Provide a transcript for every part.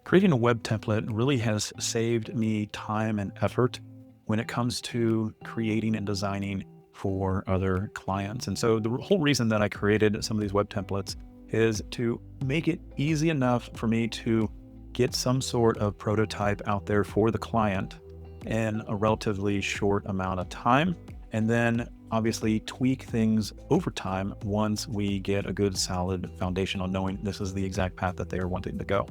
Creating a web template really has saved me time and effort when it comes to creating and designing for other clients. And so the whole reason that I created some of these web templates is to make it easy enough for me to get some sort of prototype out there for the client in a relatively short amount of time. And then obviously tweak things over time once we get a good solid foundation on knowing this is the exact path that they are wanting to go.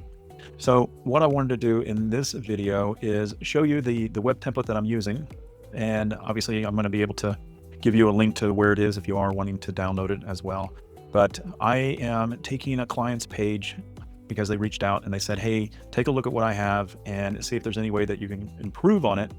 So what I wanted to do in this video is show you the web template that I'm using. And obviously I'm going to be able to give you a link to where it is if you are wanting to download it as well. But I am taking a client's page because they reached out and they said, hey, take a look at what I have and see if there's any way that you can improve on it.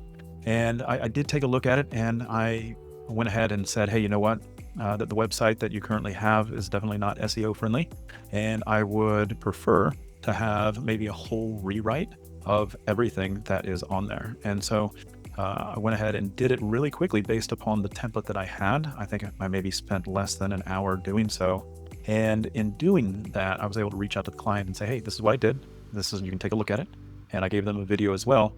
And I did take a look at it, and I went ahead and said, hey, you know what? That the website that you currently have is definitely not SEO friendly. And I would prefer to have maybe a whole rewrite of everything that is on there. And so I went ahead and did it really quickly based upon the template that I had. I think I maybe spent less than an hour doing so. And in doing that, I was able to reach out to the client and say, hey, this is what I did. You can take a look at it. And I gave them a video as well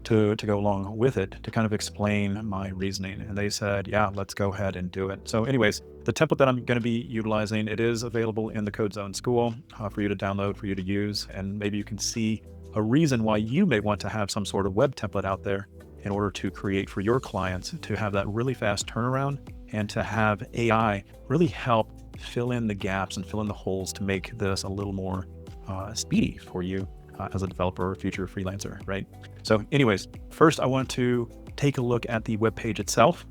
to go along with it to kind of explain my reasoning. And they said, yeah, let's go ahead and do it. So anyways, the template that I'm going to be utilizing, it is available in the Code Zone School for you to download, for you to use. And maybe you can see a reason why you may want to have some sort of web template out there in order to create for your clients, to have that really fast turnaround and to have AI really help fill in the gaps and fill in the holes to make this a little more speedy for you as a developer or future freelancer, right? So anyways, first I want to take a look at the web page itself,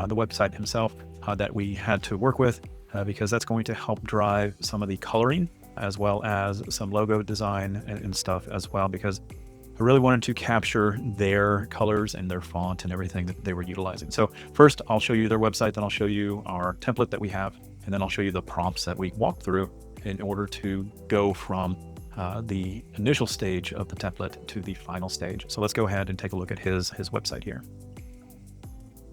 the website himself that we had to work with, because that's going to help drive some of the coloring as well as some logo design and stuff as well, because I really wanted to capture their colors and their font and everything that they were utilizing. So first I'll show you their website, then I'll show you our template that we have, and then I'll show you the prompts that we walked through in order to go from the initial stage of the template to the final stage. So let's go ahead and take a look at his website here.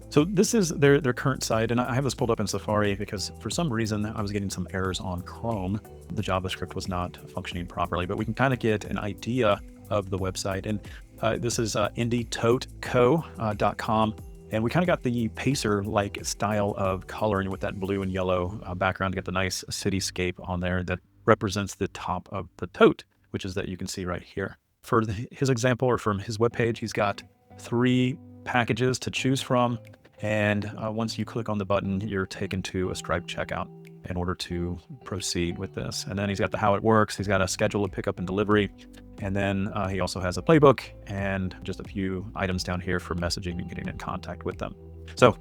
So this is their current site, and I have this pulled up in Safari because for some reason I was getting some errors on Chrome. The JavaScript was not functioning properly, but we can kind of get an idea of the website. And this is indietoteco.com. And we kind of got the Pacer-like style of coloring with that blue and yellow background to get the nice cityscape on there that represents the top of the tote, which is that you can see right here. For his example, or from his webpage, he's got 3 packages to choose from. And once you click on the button, you're taken to a Stripe checkout in order to proceed with this. And then he's got the how it works. He's got a schedule of pickup and delivery. And then he also has a playbook and just a few items down here for messaging and getting in contact with them. So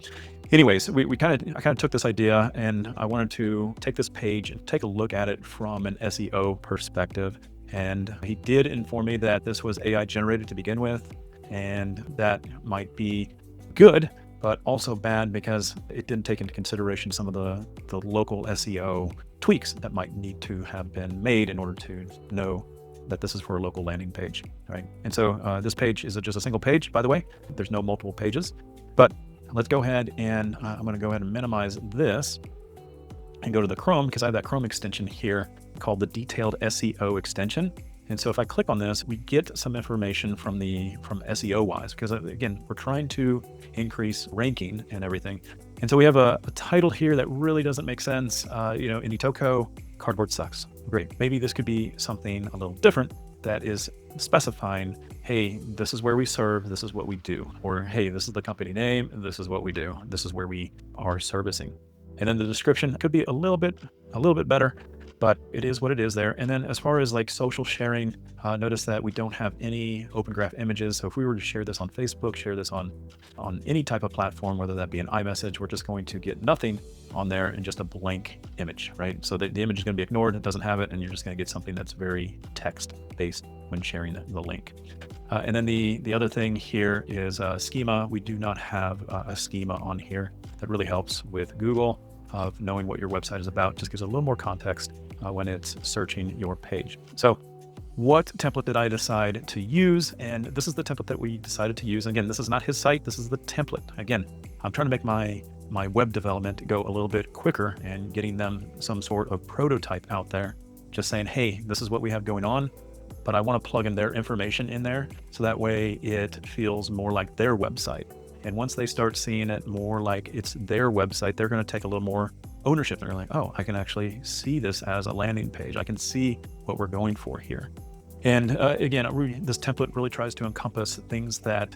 anyways, I kind of took this idea and I wanted to take this page and take a look at it from an SEO perspective. And he did inform me that this was AI generated to begin with, and that might be good, but also bad because it didn't take into consideration some of the local SEO tweaks that might need to have been made in order to know that this is for a local landing page, right? And so this page is just a single page, by the way. There's no multiple pages, but let's go ahead and I'm going to go ahead and minimize this and go to the Chrome, because I have that Chrome extension here called the Detailed SEO extension. And so if I click on this, we get some information from SEO wise, because again, we're trying to increase ranking and everything. And so we have a title here that really doesn't make sense. Indie Toco, cardboard sucks. Great. Maybe this could be something a little different that is specifying, hey, this is where we serve, this is what we do. Or, hey, this is the company name, this is what we do. This is where we are servicing. And then the description could be a little bit better, but it is what it is there. And then as far as like social sharing, notice that we don't have any open graph images. So if we were to share this on Facebook, share this on any type of platform, whether that be an iMessage, we're just going to get nothing on there and just a blank image, right? So the image is going to be ignored, it doesn't have it, and you're just going to get something that's very text-based when sharing the link. And then the other thing here is schema. We do not have a schema on here. That really helps with Google of knowing what your website is about. Just gives a little more context when it's searching your page. So what template did I decide to use? And this is the template that we decided to use. Again, this is not his site, this is the template. Again, I'm trying to make my web development go a little bit quicker and getting them some sort of prototype out there, just saying, hey, this is what we have going on. but I want to plug in their information in there so that way it feels more like their website. And once they start seeing it more like it's their website, they're going to take a little more ownership. They're like, oh, I can actually see this as a landing page. I can see what we're going for here. And again, this template really tries to encompass things that,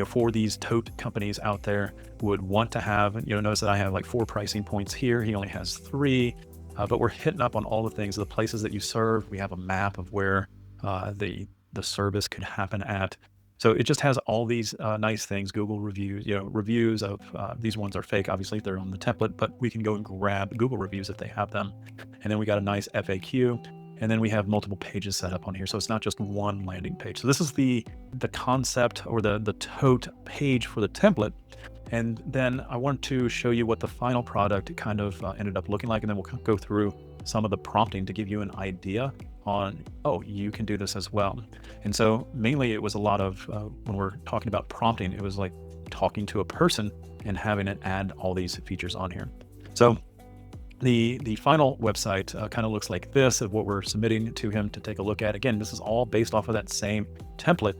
for these tote companies out there would want to have. Notice that I have like 4 pricing points here. He only has 3, but we're hitting up on all the things, the places that you serve. We have a map of where the service could happen at. So it just has all these nice things, Google reviews, reviews of these ones are fake. Obviously, they're on the template, but we can go and grab Google reviews if they have them. And then we got a nice FAQ. And then we have multiple pages set up on here. So it's not just one landing page. So this is the concept or the tote page for the template. And then I want to show you what the final product kind of ended up looking like. And then we'll go through some of the prompting to give you an idea on, oh, you can do this as well. And so mainly it was a lot of, when we're talking about prompting, it was like talking to a person and having it add all these features on here. So the final website kind of looks like this, of what we're submitting to him to take a look at. Again, this is all based off of that same template,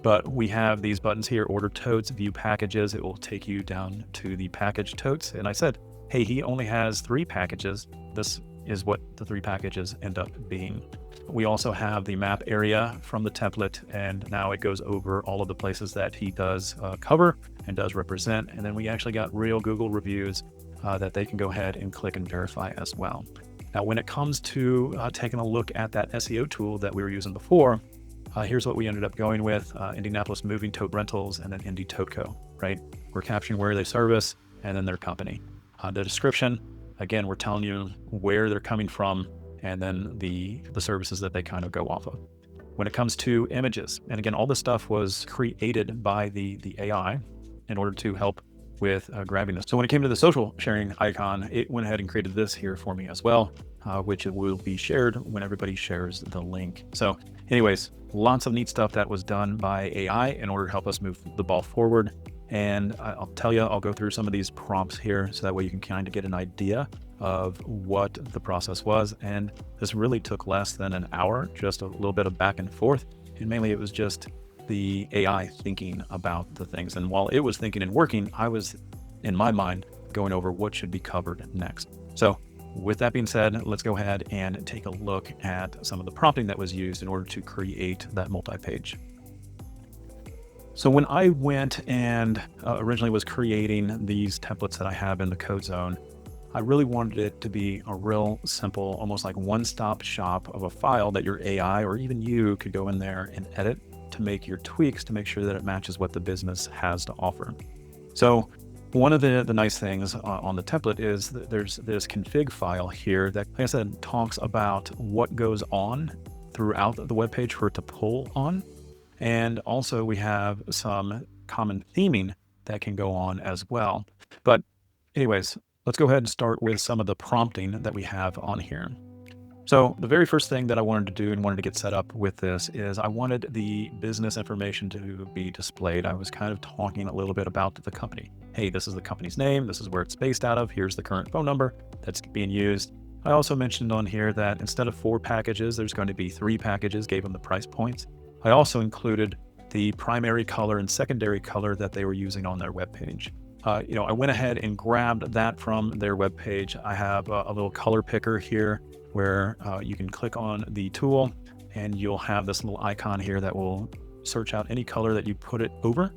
but we have these buttons here: order totes, view packages. It will take you down to the package totes. And I said, hey, he only has 3 packages. This is what the 3 packages end up being. We also have the map area from the template, and now it goes over all of the places that he does cover and does represent. And then we actually got real Google reviews that they can go ahead and click and verify as well. Now, when it comes to taking a look at that SEO tool that we were using before, here's what we ended up going with: Indianapolis Moving Tote Rentals, and then Indy Tote Co. Right? We're capturing where they service and then their company. The description, again, we're telling you where they're coming from and then the services that they kind of go off of. When it comes to images, and again, all this stuff was created by the AI in order to help with grabbing this. So when it came to the social sharing icon, it went ahead and created this here for me as well, which will be shared when everybody shares the link. So anyways, lots of neat stuff that was done by AI in order to help us move the ball forward. And I'll tell you, I'll go through some of these prompts here so that way you can kind of get an idea of what the process was. And this really took less than an hour, just a little bit of back and forth. And mainly it was just the AI thinking about the things. And while it was thinking and working, I was, in my mind, going over what should be covered next. So with that being said, let's go ahead and take a look at some of the prompting that was used in order to create that multi-page. So when I went and originally was creating these templates that I have in the code zone, I really wanted it to be a real simple, almost like one-stop shop of a file that your AI or even you could go in there and edit to make your tweaks to make sure that it matches what the business has to offer. So one of the nice things on the template is that there's this config file here that, like I said, talks about what goes on throughout the web page for it to pull on. And also we have some common theming that can go on as well. But anyways, let's go ahead and start with some of the prompting that we have on here. So the very first thing that I wanted to do and wanted to get set up with this is I wanted the business information to be displayed. I was kind of talking a little bit about the company. Hey, this is the company's name. This is where it's based out of. Here's the current phone number that's being used. I also mentioned on here that instead of 4 packages, there's going to be 3 packages, gave them the price points. I also included the primary color and secondary color that they were using on their webpage. I went ahead and grabbed that from their webpage. I have a little color picker here where you can click on the tool and you'll have this little icon here that will search out any color that you put it over.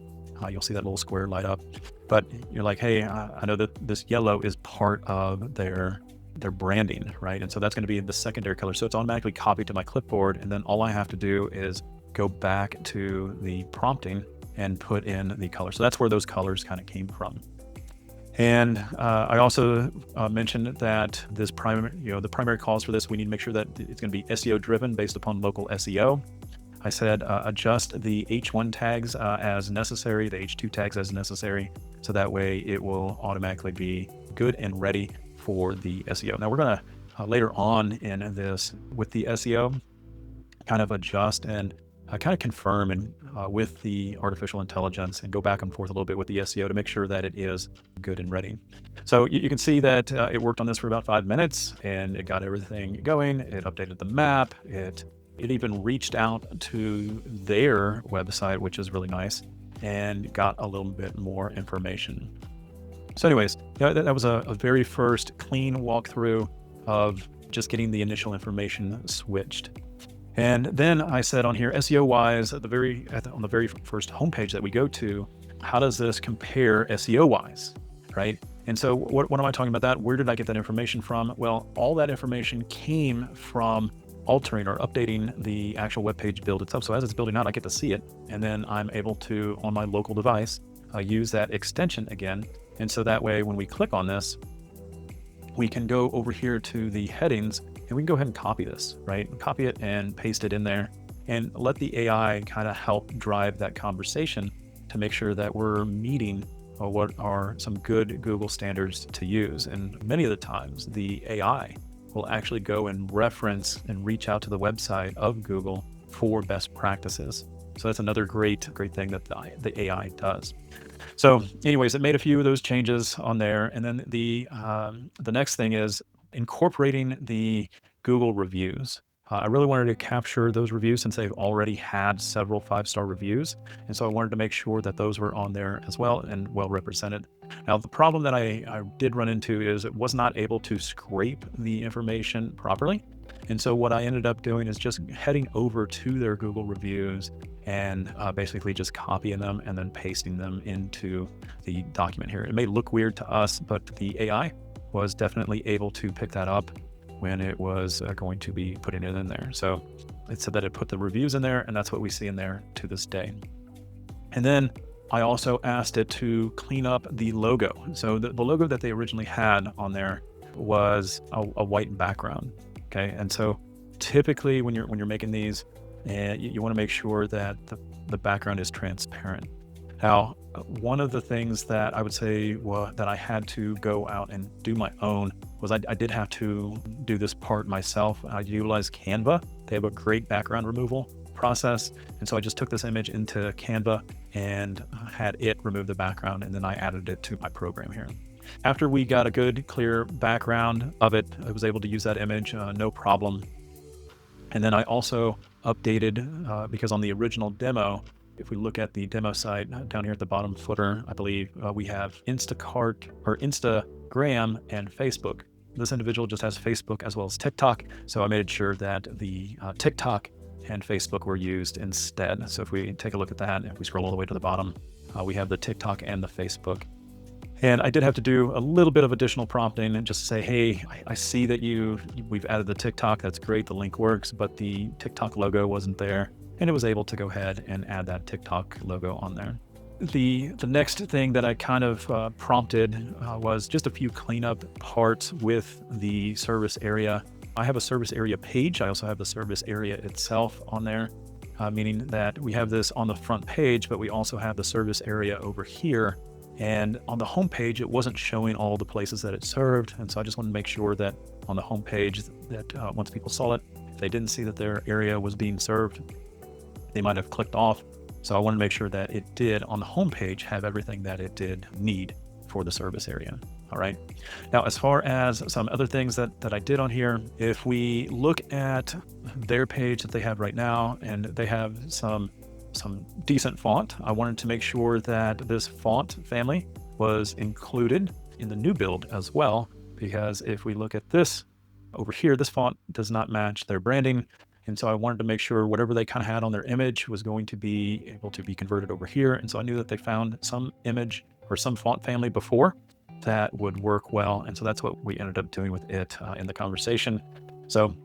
You'll see that little square light up, but you're like, hey, I know that this yellow is part of their branding, right? And so that's going to be the secondary color. So it's automatically copied to my clipboard. And then all I have to do is go back to the prompting and put in the color. So that's where those colors kind of came from. And I also mentioned that this the primary calls for this, we need to make sure that it's going to be SEO driven based upon local SEO. I said adjust the H1 tags as necessary, the H2 tags as necessary, so that way it will automatically be good and ready for the SEO. Now we're going to later on in this with the SEO kind of adjust and kind of confirm and with the artificial intelligence and go back and forth a little bit with the SEO to make sure that it is good and ready. So you can see that it worked on this for about 5 minutes and it got everything going. It updated the map. It It even reached out to their website, which is really nice, and got a little bit more information. So anyways, that was a very first clean walkthrough of just getting the initial information switched. And then I said on here, SEO wise, on the very first homepage that we go to, how does this compare SEO wise, right? And so what am I talking about that? Where did I get that information from? Well, all that information came from altering or updating the actual web page build itself. So as it's building out, I get to see it. And then I'm able to, on my local device, use that extension again. And so that way, when we click on this, we can go over here to the headings and we can go ahead and copy this, right? Copy it and paste it in there and let the AI kind of help drive that conversation to make sure that we're meeting what are some good Google standards to use. And many of the times the AI will actually go and reference and reach out to the website of Google for best practices. So that's another great thing that the AI does. So anyways, it made a few of those changes on there. And then the next thing is incorporating the Google reviews. I really wanted to capture those reviews since they've already had several 5-star reviews. And so I wanted to make sure that those were on there as well and well represented. Now, the problem that I did run into is it was not able to scrape the information properly. And so what I ended up doing is just heading over to their Google reviews and basically just copying them and then pasting them into the document here. It may look weird to us, but the AI was definitely able to pick that up when it was going to be putting it in there. So it said that it put the reviews in there, and that's what we see in there to this day. And then I also asked it to clean up the logo. So the logo that they originally had on there was a white background. Okay, and so typically when you're making these, you want to make sure that the background is transparent. Now, one of the things that I would say that I had to go out and do my own was I did have to do this part myself. I utilized Canva. They have a great background removal process. And so I just took this image into Canva and had it remove the background, and then I added it to my program here. After we got a good, clear background of it, I was able to use that image, no problem. And then I also updated, because on the original demo, if we look at the demo site down here at the bottom footer, I believe we have Instacart or Instagram and Facebook. This individual just has Facebook as well as TikTok. So I made sure that the TikTok and Facebook were used instead. So if we take a look at that, if we scroll all the way to the bottom, we have the TikTok and the Facebook. And I did have to do a little bit of additional prompting and just say, hey, I see that we've added the TikTok. That's great. The link works, but the TikTok logo wasn't there. And it was able to go ahead and add that TikTok logo on there. The next thing that I kind of prompted was just a few cleanup parts with the service area. I have a service area page. I also have the service area itself on there, meaning that we have this on the front page, but we also have the service area over here. And on the home page, it wasn't showing all the places that it served. And so I just wanted to make sure that on the home page that once people saw it, if they didn't see that their area was being served, they might have clicked off. So I want to make sure that it did on the home page have everything that it did need for the service area. All right. Now, as far as some other things that I did on here, if we look at their page that they have right now, and they have some decent font, I wanted to make sure that this font family was included in the new build as well, because if we look at this over here, this font does not match their branding. And so I wanted to make sure whatever they kind of had on their image was going to be able to be converted over here. And so I knew that they found some image or some font family before that would work well. And so that's what we ended up doing with it in the conversation. So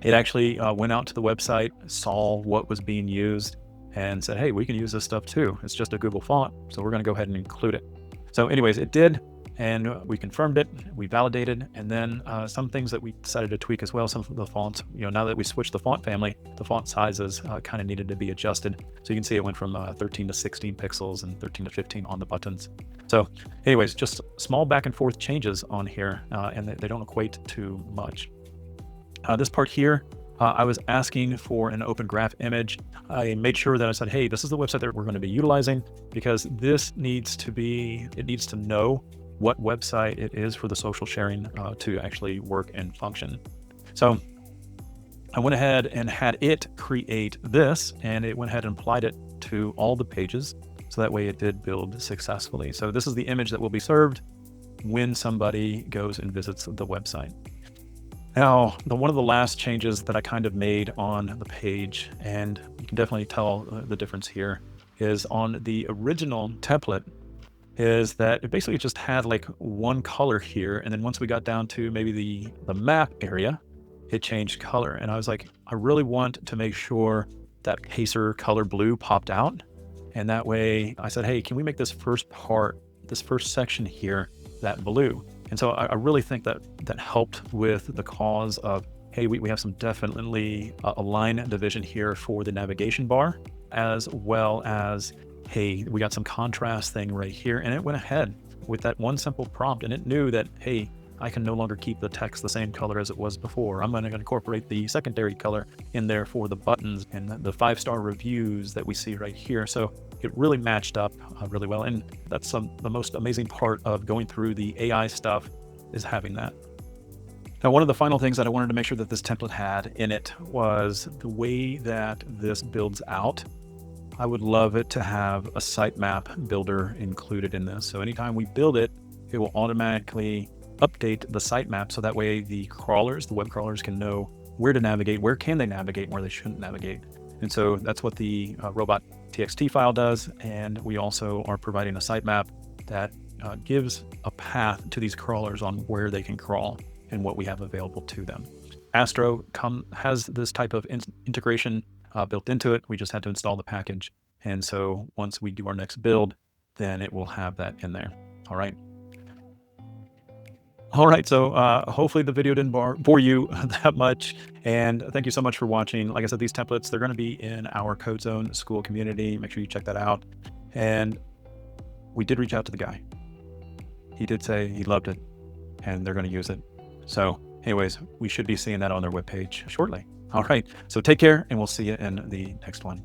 it actually went out to the website, saw what was being used, and said, hey, we can use this stuff too. It's just a Google font, so we're going to go ahead and include it. So anyways, it did, and we confirmed it, we validated, and then some things that we decided to tweak as well. Some of the fonts, now that we switched the font family, the font sizes kind of needed to be adjusted. So you can see it went from 13 to 16 pixels and 13 to 15 on the buttons. So anyways, just small back and forth changes on here, and they don't equate to much. This part here, I was asking for an open graph image. I made sure that I said, hey, this is the website that we're going to be utilizing, because this needs to know what website it is for the social sharing to actually work and function. So I went ahead and had it create this, and it went ahead and applied it to all the pages. So that way it did build successfully. So this is the image that will be served when somebody goes and visits the website. Now, one of the last changes that I kind of made on the page, and you can definitely tell the difference here, is on the original template, is that it basically just had like one color here. And then once we got down to maybe the map area, it changed color. And I was like, I really want to make sure that Pacer color blue popped out. And that way I said, hey, can we make this first part, this first section here, that blue? And so I really think that that helped with the cause of, hey, we have some definitely a line division here for the navigation bar, as well as, hey, we got some contrast thing right here. And it went ahead with that one simple prompt, and it knew that, hey, I can no longer keep the text the same color as it was before. I'm going to incorporate the secondary color in there for the buttons and the 5-star reviews that we see right here. So it really matched up really well. And that's the most amazing part of going through the AI stuff, is having that. Now, one of the final things that I wanted to make sure that this template had in it was the way that this builds out. I would love it to have a sitemap builder included in this. So anytime we build it, it will automatically update the sitemap, so that way the crawlers, the web crawlers, can know where to navigate, where can they navigate, and where they shouldn't navigate. And so that's what the robot.txt file does. And we also are providing a sitemap that gives a path to these crawlers on where they can crawl and what we have available to them. Astro has this type of integration built into it. We just had to install the package. And so once we do our next build, then it will have that in there. All right. All right, so hopefully the video didn't bore you that much. And thank you so much for watching. Like I said, these templates, they're going to be in our Code Zone school community. Make sure you check that out. And we did reach out to the guy. He did say he loved it and they're going to use it. So anyways, we should be seeing that on their webpage shortly. All right, so take care and we'll see you in the next one.